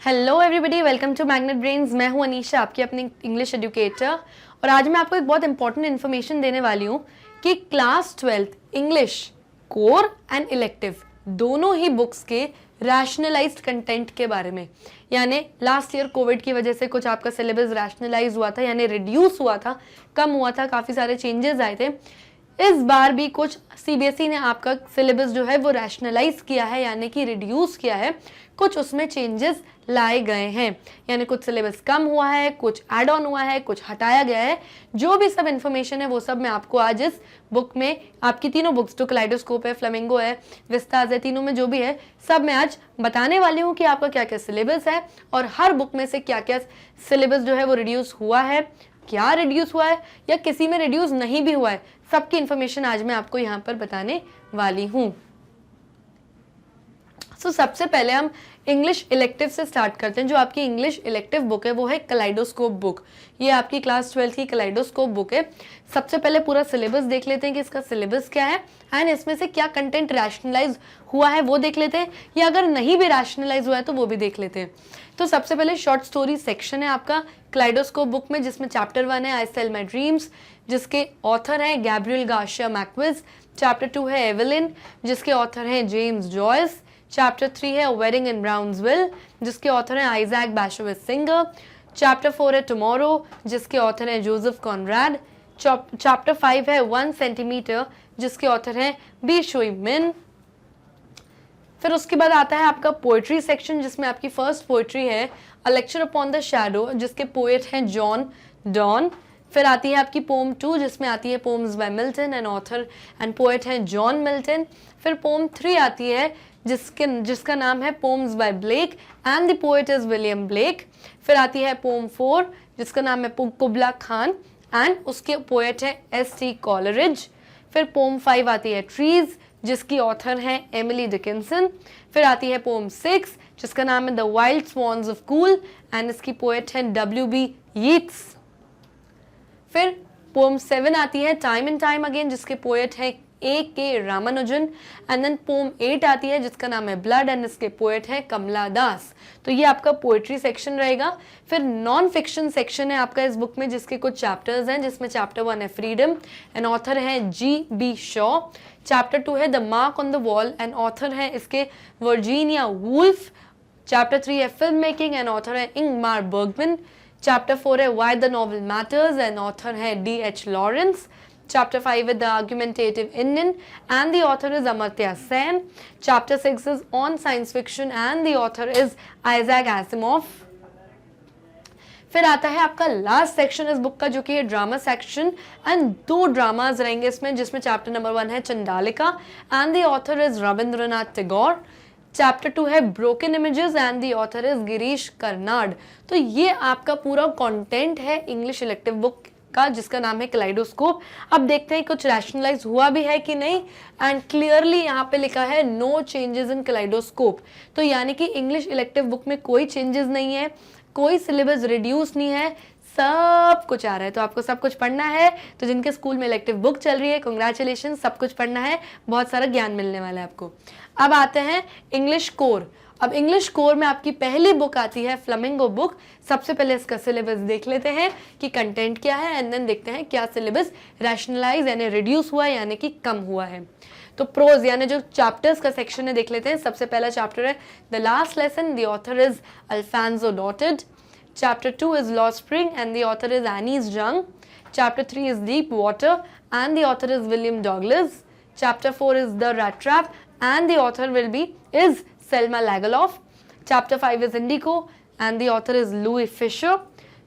Hello everybody, welcome to Magnet Brains. मैं हूं अनीशा, आपकी अपनी इंग्लिश एजुकेटर। और आज मैं आपको एक बहुत इंपॉर्टेंट इन्फॉर्मेशन देने वाली हूं कि class 12th English core and elective दोनों ही बुक्स के रैशनलाइज्ड कंटेंट के बारे में। यानी लास्ट ईयर कोविड की वजह से कुछ आपका सिलेबस रैशनलाइज हुआ था, यानी रिड्यूस हुआ था, कम हुआ था, काफ़ी सारे चेंजेस आए थे। इस बार भी कुछ सीबीएसई ने आपका सिलेबस जो है वो रैशनलाइज किया है, यानी कि रिड्यूस किया है, कुछ उसमें चेंजेस लाए गए हैं। यानी कुछ सिलेबस कम हुआ है, कुछ ऐड ऑन हुआ है, कुछ हटाया गया है। जो भी सब इन्फॉर्मेशन है वो सब मैं आपको आज इस बुक में, आपकी तीनों बुक्स जो कलाइडोस्कोप है, फ्लेमिंगो है, विस्ताज है, तीनों में जो भी है सब मैं आज बताने वाली हूँ कि आपका क्या क्या सिलेबस है और हर बुक में से क्या क्या सिलेबस जो है वो रिड्यूस हुआ है, क्या रिड्यूस हुआ है या किसी में रिड्यूस नहीं भी हुआ है, सबकी इंफॉर्मेशन आज मैं आपको यहाँ पर बताने वाली हूँ। सबसे पहले हम इंग्लिश इलेक्टिव से स्टार्ट करते हैं। जो आपकी इंग्लिश इलेक्टिव बुक है वो है कलाइडोस्कोप बुक। ये आपकी क्लास 12 की कलाइडोस्कोप बुक है। सबसे पहले पूरा सिलेबस देख लेते हैं कि इसका सिलेबस क्या है एंड इसमें से क्या कंटेंट रैशनलाइज हुआ है वो देख लेते हैं, या अगर नहीं भी रैशनलाइज हुआ है तो वो भी देख लेते हैं। तो सबसे पहले शॉर्ट स्टोरी सेक्शन है आपका कलाइडोस्कोप बुक में, जिसमें चैप्टर 1 है आई सेल माई ड्रीम्स, जिसके ऑथर हैं गैब्रियल गार्सिया मार्क्वेज। चैप्टर 2 है एवेलिन, जिसके ऑथर हैं जेम्स जॉयस। चैप्टर 3 है वेडिंग इन ब्राउन्सविल, जिसके ऑथर हैं आइजैक बैशोविच सिंगर। चैप्टर 4 है टुमारो, जिसके ऑथर हैं जोसेफ कॉनराड। चैप्टर 5 है 1 सेंटीमीटर, जिसके ऑथर हैं बी शुई मिन। फिर उसके बाद आता है आपका पोएट्री सेक्शन, जिसमें आपकी फर्स्ट पोएट्री है a lecture upon the shadow, जिसके पोएट हैं जॉन डॉन। फिर आती है आपकी पोम 2, जिसमें आती है poems by Milton and author and poet हैं जॉन मिल्टन। फिर पोम 3 आती है जिसका नाम है poems by Blake and the poet is William Blake. फिर आती है पोम 4, जिसका नाम है कुबला खान एंड उसके पोएट है एस.टी. कॉलरिज। फिर पोम 5 आती है ट्रीज, जिसकी ऑथर हैं एमिली डिकिंसन। फिर आती है पोम 6, जिसका नाम है the wild swans of cool and इसकी पोएट हैं W.B. यीट्स। फिर पोम 7 आती है टाइम एंड टाइम अगेन, जिसके पोएट हैं A.K. Ramanujan. And then pome 8 आती है जिसका नाम है ब्लड एंड इसके पोएट हैं कमला दास। तो ये आपका पोएट्री सेक्शन रहेगा। फिर नॉन फिक्शन सेक्शन है आपका इस बुक में, जिसके कुछ चैप्टर्स हैं, जिसमें चैप्टर 1 है फ्रीडम एंड ऑथर है G.B. शॉ। चैप्टर 2 है the mark on the wall and author है इसके वर्जीनिया वुल्फ। चैप्टर 3 है फिल्म मेकिंग एंड ऑथर है इंगमार बर्गमन। चैप्टर 4 है why the novel matters and author है D.H. Lawrence. Chapter 5 is the argumentative Indian and the author is Amartya Sen. Chapter 6 is on science fiction and the author is Isaac Asimov. फिर आता है आपका last section इस book का, जो कि है ड्रामा सेक्शन एंड 2 ड्रामाज रहेंगे इसमें, जिसमें चैप्टर नंबर 1 है Chandalika and the author is Rabindranath Tagore. Chapter 2 है broken images and the author is Girish Karnad. तो ये आपका पूरा कंटेंट है इंग्लिश इलेक्टिव बुक का, जिसका नाम है कलाइडोस्कोप। अब देखते हैं कुछ रैशनलाइज हुआ भी है कि नहीं। एंड क्लियरली यहाँ पे लिखा है नो चेंजेस इन कलाइडोस्कोप। तो यानी कि इंग्लिश इलेक्टिव बुक में कोई चेंजेस नहीं है, कोई सिलेबस रिड्यूस नहीं है, सब कुछ आ रहा है। तो आपको सब कुछ पढ़ना है। तो जिनके स्कूल में इलेक्टिव बुक चल रही है, कंग्रेचुलेशन, सब कुछ पढ़ना है, बहुत सारा ज्ञान मिलने वाला है आपको। अब आते हैं इंग्लिश कोर। अब इंग्लिश कोर में आपकी पहली बुक आती है फ्लेमिंगो बुक। सबसे पहले इसका सिलेबस देख लेते हैं कि कंटेंट क्या है एंड देन देखते हैं क्या सिलेबस रैशनलाइज यानी रिड्यूस हुआ है यानी कि कम हुआ है। तो प्रोज यानी जो चैप्टर्स का सेक्शन है देख लेते हैं। सबसे पहला चैप्टर है the last lesson, the author is Alphonse Daudet. Chapter 2 is लॉ spring and the author is Anees Jung. Chapter 3 is deep water and the author is William Douglas. Chapter 4 is the rat trap and the author will be is Selma Lagerlof. Chapter 5 is Indigo and the author is Louis Fisher.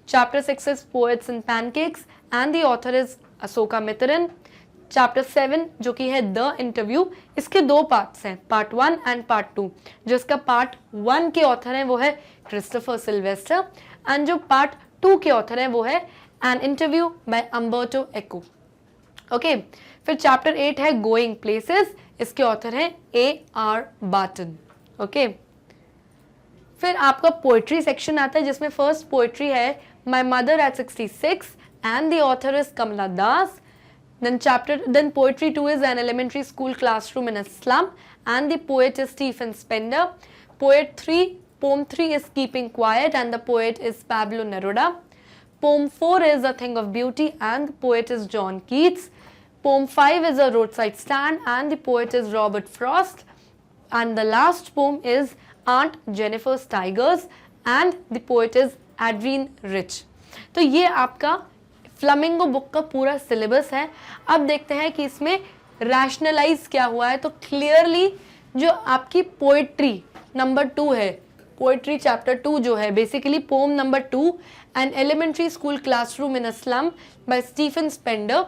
Chapter 6 is Poets and Pancakes and the author is Asoka Mitterrand. Chapter 7 जो कि है The Interview, इसके 2 parts हैं, part 1 and part 2। जो इसका part 1 के author हैं वो है क्रिस्टोफर सिल्वेस्टर एंड जो पार्ट 2 के ऑथर हैं वो है An Interview by Umberto Eco. Okay फिर चैप्टर 8 है Going Places, इसके ऑथर हैं A.R. Barton. ओके फिर आपका पोएट्री सेक्शन आता है, जिसमें फर्स्ट पोएट्री है my mother at 66 and the author is Kamala Das. Then poetry 2 is an elementary school classroom in a slum and the poet is Stephen Spender. Poet 3 Poem 3 is Keeping Quiet and the poet is Pablo Neruda. Poem 4 is A Thing of Beauty and the poet is John Keats. Poem 5 is A Roadside Stand and the poet is Robert Frost. And the last poem is Aunt Jennifer's Tigers and the poet is Adrienne Rich. तो ये आपका flamingo book का पूरा syllabus है. अब देखते हैं कि इसमें रैशनलाइज क्या हुआ है. तो क्लियरली जो आपकी पोएट्री नंबर 2 है, पोएट्री चैप्टर 2 जो है, basically poem number 2 an elementary school classroom in a slum by Stephen Spender,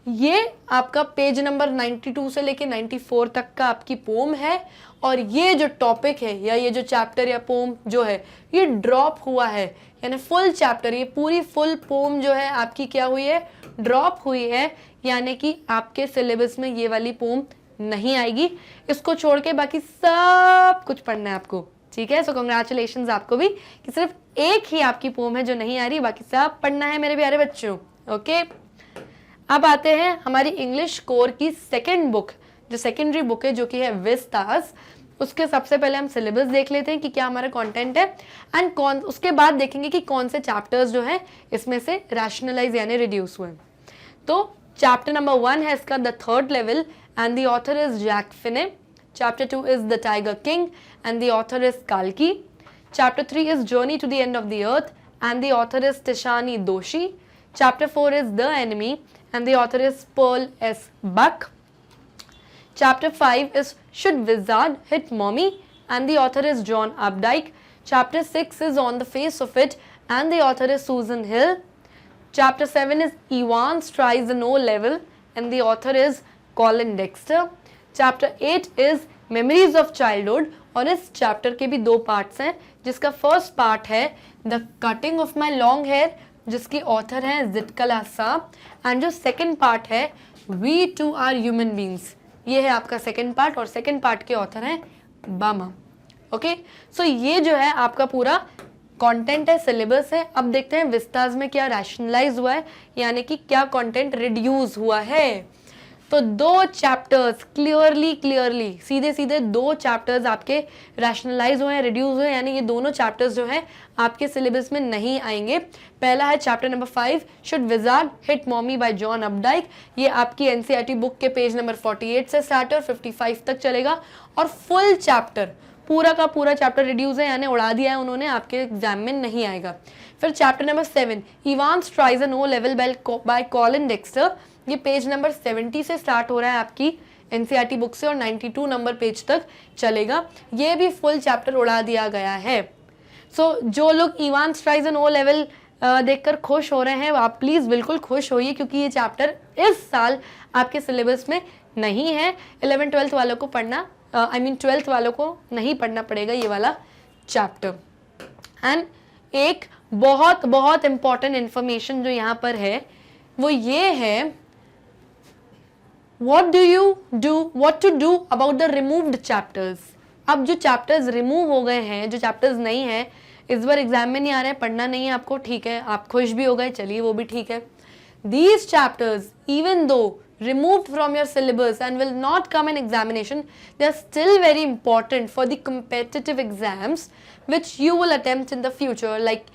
ये आपका पेज नंबर 92 से लेके 94 तक का आपकी पोम है. और ये जो टॉपिक है या ये जो चैप्टर या पोम जो है ये ड्रॉप हुआ है, यानी फुल चैप्टर, ये पूरी फुल पोम जो है आपकी क्या हुई है, ड्रॉप हुई है. यानी कि आपके सिलेबस में ये वाली पोम नहीं आएगी. इसको छोड़ के बाकी सब कुछ पढ़ना है आपको. ठीक है, सो कंग्रेचुलेशंस आपको भी कि सिर्फ एक ही आपकी पोम है जो नहीं आ रही, बाकी सब पढ़ना है मेरे प्यारे बच्चों. ओके, अब आते हैं हमारी इंग्लिश कोर की सेकेंड बुक, जो सेकेंडरी बुक है जो कि है विस्तास. उसके सबसे पहले हम सिलेबस देख लेते हैं कि क्या हमारा कंटेंट है एंड उसके बाद देखेंगे कि कौन से चैप्टर्स जो हैं इसमें से रैशनलाइज यानी रिड्यूस हुए. तो चैप्टर नंबर 1 है इसका the third level and the author is Jack Finney. Chapter 2 is the tiger king and the author is काल्की. Chapter 3 is journey to the end of the earth and the author is Tishani Doshi. Chapter 4 is the enemy and the author is Pearl S. Buck. Chapter 5 is Should Wizard Hit Mommy and the author is John Updike. Chapter 6 is On the Face of It and the author is Susan Hill. Chapter 7 is Evans Tries the No Level and the author is Colin Dexter. Chapter 8 is Memories of Childhood और इस chapter के भी 2 parts हैं, जिसका first part है the cutting of my long hair जिसकी author है Zitkala Sa, and जो सेकंड पार्ट है we too are human beings, ये है आपका सेकंड पार्ट और सेकंड पार्ट के ऑथर हैं बामा. ओके, सो ये जो है आपका पूरा कंटेंट है, सिलेबस है. अब देखते हैं विस्तास में क्या रैशनलाइज हुआ है, यानी कि क्या कंटेंट रिड्यूस हुआ है. तो 2 चैप्टर्स क्लियरली सीधे 2 चैप्टर्स आपके रैशनलाइज हुए हैं, रिड्यूस हुए, यानी ये दोनों चैप्टर्स जो हैं आपके सिलेबस में नहीं आएंगे. पहला है chapter number 5 should wizard hit mommy by John Updike. ये आपकी एनसीईआरटी बुक के पेज नंबर 48 से स्टार्ट है और 55 तक चलेगा. और फुल चैप्टर पूरा का पूरा चैप्टर रिड्यूस है, यानी उड़ा दिया है उन्होंने, आपके एग्जाम में नहीं आएगा. फिर chapter number 7 Evans tries an O level by Colin Dexter, ये पेज नंबर 70 से स्टार्ट हो रहा है आपकी एनसीईआरटी बुक से और 92 नंबर पेज तक चलेगा. ये भी फुल चैप्टर उड़ा दिया गया है. सो जो लोग Evans tries an O level देखकर खुश हो रहे हैं आप प्लीज़ बिल्कुल खुश होइए, क्योंकि ये चैप्टर इस साल आपके सिलेबस में नहीं है. 11-12 वालों को पढ़ना, 12th वालों को नहीं पढ़ना पड़ेगा ये वाला चैप्टर. एंड एक बहुत इंपॉर्टेंट इंफॉर्मेशन जो यहाँ पर है वो ये है what to do about the removed chapters. अब जो चैप्टर्स रिमूव हो गए हैं, जो चैप्टर्स नहीं है, इस बार एग्जाम में नहीं आ रहे हैं, पढ़ना नहीं है आपको, ठीक है, आप खुश भी हो गए, चलिए वो भी ठीक है. These chapters, even though removed from your syllabus and will not come in examination, they are still very important for the competitive exams which you will attempt in the future, like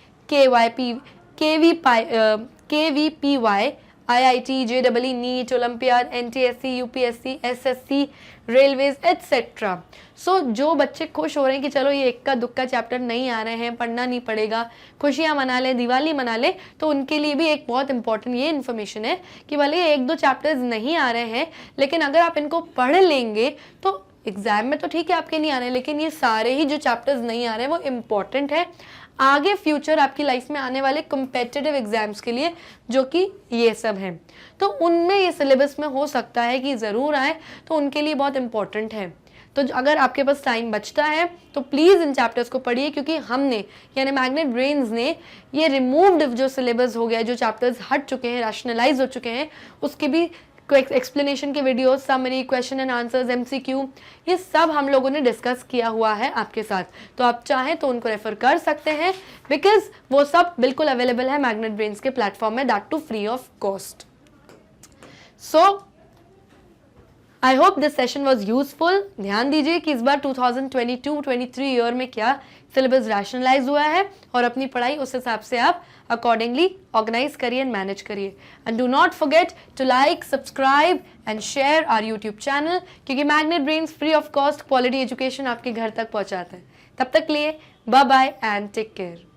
KVPY, IIT, JEE, NEET, Olympiad, NTSC, UPSC, SSC, railways etcetera. So जो बच्चे खुश हो रहे हैं कि चलो ये इक्का दुक्का चैप्टर नहीं आ रहे हैं, पढ़ना नहीं पड़ेगा, खुशियाँ मना लें, दिवाली मना लें, तो उनके लिए भी एक बहुत इंपॉर्टेंट ये इन्फॉर्मेशन है कि भले 1-2 चैप्टर्स नहीं आ रहे हैं, लेकिन अगर आप इनको पढ़ लेंगे तो एग्जाम में तो ठीक है आपके नहीं आ रहे, लेकिन ये सारे ही जो चैप्टर्स नहीं आ रहे हैं वो इम्पॉर्टेंट है आगे फ्यूचर आपकी लाइफ में आने वाले कम्पेटिटिव एग्जाम्स के लिए, जो कि ये सब हैं. तो उनमें ये सिलेबस में हो सकता है कि ज़रूर आए, तो उनके लिए बहुत इंपॉर्टेंट है. तो अगर आपके पास टाइम बचता है तो प्लीज़ इन चैप्टर्स को पढ़िए, क्योंकि हमने यानी मैग्नेट ब्रेन्स ने ये रिमूव्ड जो सिलेबस हो गया, जो चैप्टर्स हट चुके हैं, रैशनलाइज हो चुके हैं, उसके भी एक्सप्लेनेशन के videos, summary, question and answers, MCQ, ये सब हम लोगों ने डिस्कस किया हुआ है आपके साथ. तो आप चाहें तो उनको रेफर कर सकते हैं, बिकॉज वो सब बिल्कुल अवेलेबल है मैग्नेट ब्रेन्स के प्लेटफॉर्म में, that too free of cost. So I hope this session was useful. ध्यान दीजिए कि इस बार 2022-23 ईयर में क्या सिलेबस रैशनलाइज हुआ है और अपनी पढ़ाई उस हिसाब से आप अकॉर्डिंगली ऑर्गेनाइज करिए एंड मैनेज करिए। And do not forget to like, subscribe and share our YouTube channel, क्योंकि magnet brains free of cost quality education आपके घर तक पहुंचाते हैं। तब तक लिए bye bye and take care.